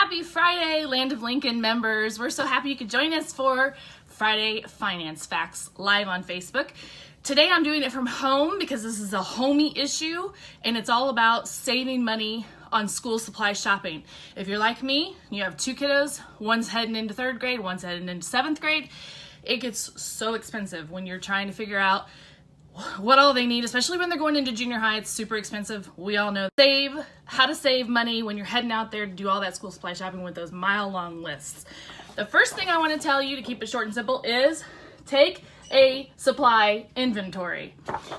Happy Friday, Land of Lincoln members. We're so happy you could join us for Friday Finance Facts live on Facebook. Today I'm doing it from home because this is a homey issue and it's all about saving money on school supply shopping. If you're like me, you have two kiddos, one's heading into third grade, one's heading into seventh grade. It gets so expensive when you're trying to figure out what all they need, especially when they're going into junior high. It's super expensive. We all know how to save money when you're heading out there to do all that school supply shopping with those mile-long lists. The first thing I want to tell you, to keep it short and simple, is take a supply inventory.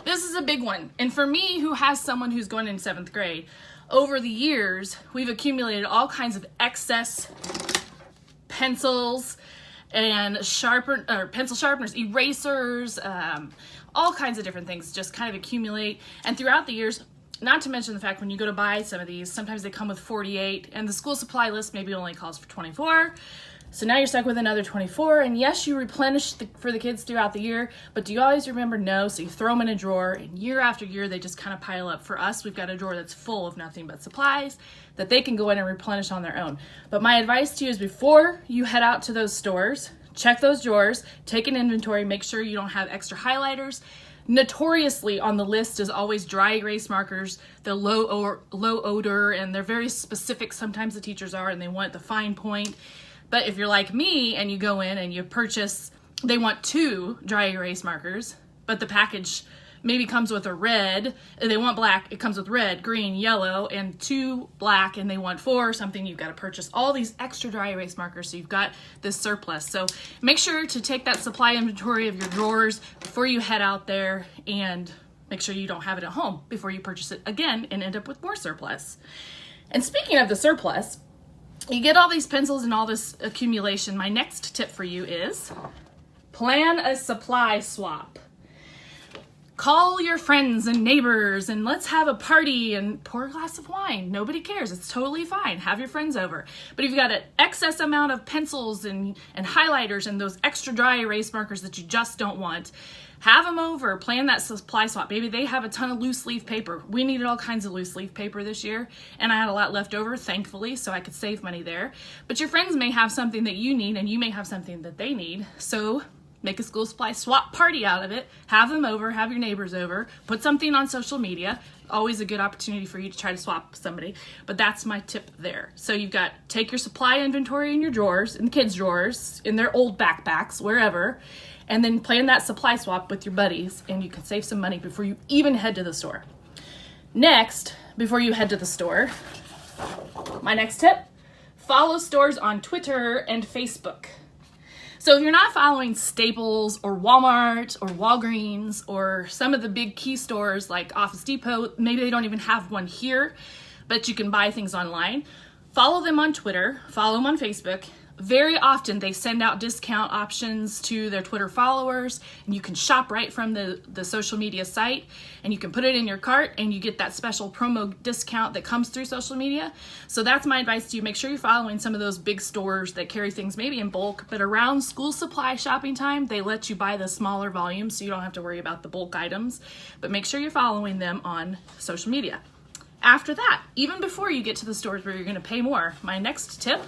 This is a big one. And for me, who has someone who's going in seventh grade, over the years, we've accumulated all kinds of excess pencils and pencil sharpeners, erasers, all kinds of different things just kind of accumulate. And throughout the years, not to mention the fact when you go to buy some of these, sometimes they come with 48 and the school supply list maybe only calls for 24. So now you're stuck with another 24. And yes, you replenish for the kids throughout the year, but do you always remember? No. So you throw them in a drawer and year after year, they just kind of pile up. For us, we've got a drawer that's full of nothing but supplies that they can go in and replenish on their own. But my advice to you is before you head out to those stores, check those drawers, take an inventory, make sure you don't have extra highlighters. Notoriously on the list is always dry erase markers. They're low odor and they're very specific. Sometimes the teachers are and they want the fine point. But if you're like me and you go in and you purchase, they want 2 dry erase markers, but the package maybe comes with a red, and they want black, it comes with red, green, yellow, and 2 black, and they want 4 or something, you've got to purchase all these extra dry erase markers, so you've got this surplus. So make sure to take that supply inventory of your drawers before you head out there, and make sure you don't have it at home before you purchase it again and end up with more surplus. And speaking of the surplus, you get all these pencils and all this accumulation. My next tip for you is plan a supply swap. Call your friends and neighbors and let's have a party and pour a glass of wine. Nobody cares. It's totally fine. Have your friends over. But if you've got an excess amount of pencils and highlighters and those extra dry erase markers that you just don't want, have them over. Plan that supply swap. Maybe they have a ton of loose leaf paper. We needed all kinds of loose leaf paper this year, and I had a lot left over, thankfully, so I could save money there. But your friends may have something that you need, and you may have something that they need. So make a school supply swap party out of it. Have them over, have your neighbors over, put something on social media. Always a good opportunity for you to try to swap somebody, but that's my tip there. So you've got, take your supply inventory in your drawers, in the kids' drawers, in their old backpacks, wherever, and then plan that supply swap with your buddies, and you can save some money before you even head to the store. Next, before you head to the store, my next tip, follow stores on Twitter and Facebook. So if you're not following Staples or Walmart or Walgreens or some of the big key stores like Office Depot, maybe they don't even have one here, but you can buy things online. Follow them on Twitter, follow them on Facebook. Very often they send out discount options to their Twitter followers, and you can shop right from the social media site, and you can put it in your cart and you get that special promo discount that comes through social media. So that's my advice to you. Make sure you're following some of those big stores that carry things maybe in bulk, but around school supply shopping time, they let you buy the smaller volumes so you don't have to worry about the bulk items, but make sure you're following them on social media. After that, even before you get to the stores where you're going to pay more, my next tip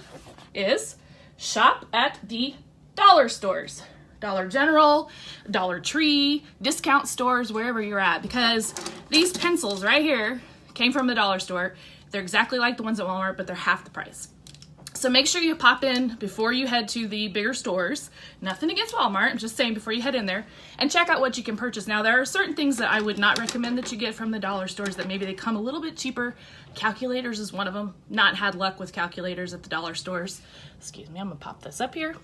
is shop at the dollar stores. Dollar General, Dollar Tree, discount stores, wherever you're at, because these pencils right here came from the dollar store. They're exactly like the ones at Walmart, but they're half the price. So make sure you pop in before you head to the bigger stores. Nothing against Walmart, I'm just saying before you head in there, and check out what you can purchase. Now there are certain things that I would not recommend that you get from the dollar stores that maybe they come a little bit cheaper. Calculators is one of them. Not had luck with calculators at the dollar stores. Excuse me, I'm gonna pop this up here.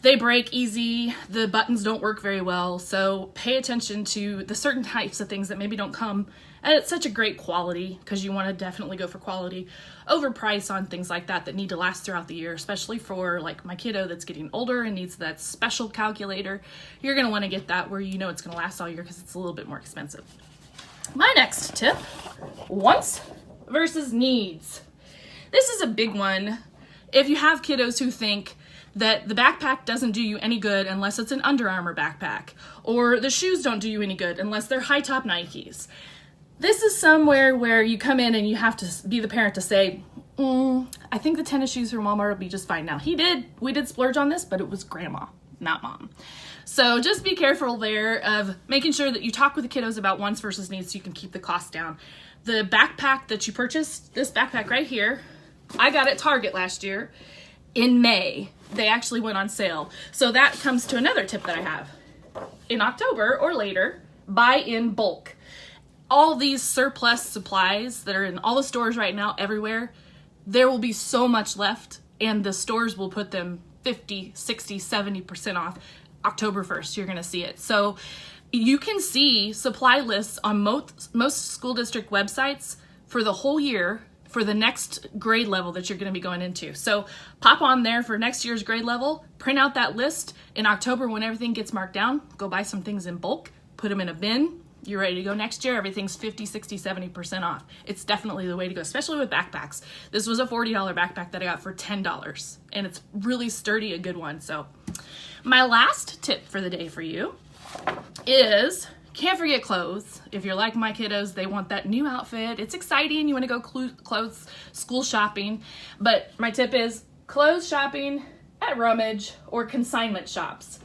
They break easy, the buttons don't work very well, so pay attention to the certain types of things that maybe don't come at such a great quality, because you want to definitely go for quality over price on things like that need to last throughout the year, especially for like my kiddo that's getting older and needs that special calculator. You're going to want to get that where you know it's going to last all year because it's a little bit more expensive. My next tip, wants versus needs. This is a big one. If you have kiddos who think that the backpack doesn't do you any good unless it's an Under Armour backpack, or the shoes don't do you any good unless they're high top Nikes. This is somewhere where you come in and you have to be the parent to say, I think the tennis shoes from Walmart will be just fine. Now, we did splurge on this, but it was grandma, not mom. So just be careful there of making sure that you talk with the kiddos about wants versus needs so you can keep the cost down. The backpack that you purchased, this backpack right here, I got at Target last year in May. They actually went on sale. So that comes to another tip that I have. In October or later, buy in bulk. All these surplus supplies that are in all the stores right now, everywhere, there will be so much left, and the stores will put them 50, 60, 70% off. October 1st, you're gonna see it. So you can see supply lists on most school district websites for the whole year for the next grade level that you're gonna be going into. So pop on there for next year's grade level, print out that list in October when everything gets marked down, go buy some things in bulk, put them in a bin, you're ready to go next year. Everything's 50, 60, 70% off. It's definitely the way to go, especially with backpacks. This was a $40 backpack that I got for $10, and it's really sturdy, a good one. So my last tip for the day for you is can't forget clothes. If you're like my kiddos, they want that new outfit. It's exciting. You want to go clothes school shopping. But my tip is clothes shopping at Rummage or consignment shops.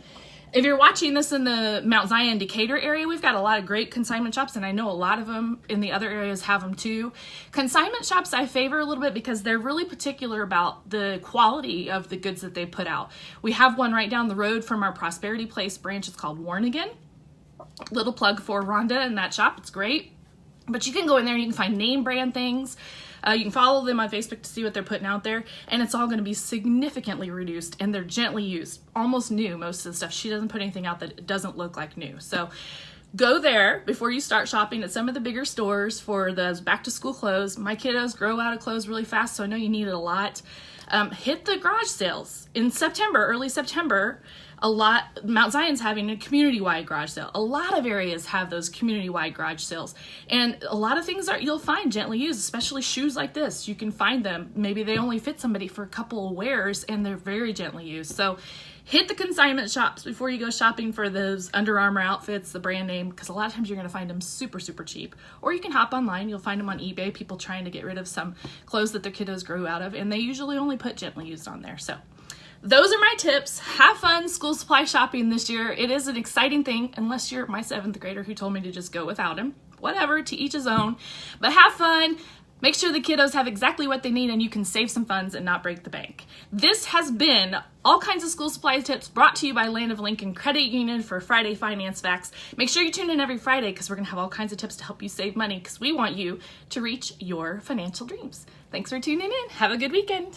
If you're watching this in the Mount Zion Decatur area, we've got a lot of great consignment shops, and I know a lot of them in the other areas have them too. Consignment shops I favor a little bit because they're really particular about the quality of the goods that they put out. We have one right down the road from our Prosperity Place branch. It's called Warnigan. Little plug for Rhonda in that shop. It's great. But you can go in there and you can find name brand things. You can follow them on Facebook to see what they're putting out there, and it's all going to be significantly reduced, and they're gently used, almost new, most of the stuff. She doesn't put anything out that doesn't look like new. So go there before you start shopping at some of the bigger stores for those back to school clothes. My kiddos grow out of clothes really fast, so I know you need it a lot. Hit the garage sales in September, early September. Mount Zion's having a community-wide garage sale. A lot of areas have those community-wide garage sales. And a lot of things you'll find gently used, especially shoes like this. You can find them. Maybe they only fit somebody for a couple of wears and they're very gently used. So hit the consignment shops before you go shopping for those Under Armour outfits, the brand name, because a lot of times you're going to find them super, super cheap. Or you can hop online. You'll find them on eBay, people trying to get rid of some clothes that their kiddos grew out of, and they usually only put gently used on there. So those are my tips. Have fun school supply shopping this year. It is an exciting thing, unless you're my 7th grader who told me to just go without him. Whatever, to each his own. But have fun. Make sure the kiddos have exactly what they need and you can save some funds and not break the bank. This has been all kinds of school supply tips brought to you by Land of Lincoln Credit Union for Friday Finance Facts. Make sure you tune in every Friday because we're going to have all kinds of tips to help you save money because we want you to reach your financial dreams. Thanks for tuning in. Have a good weekend.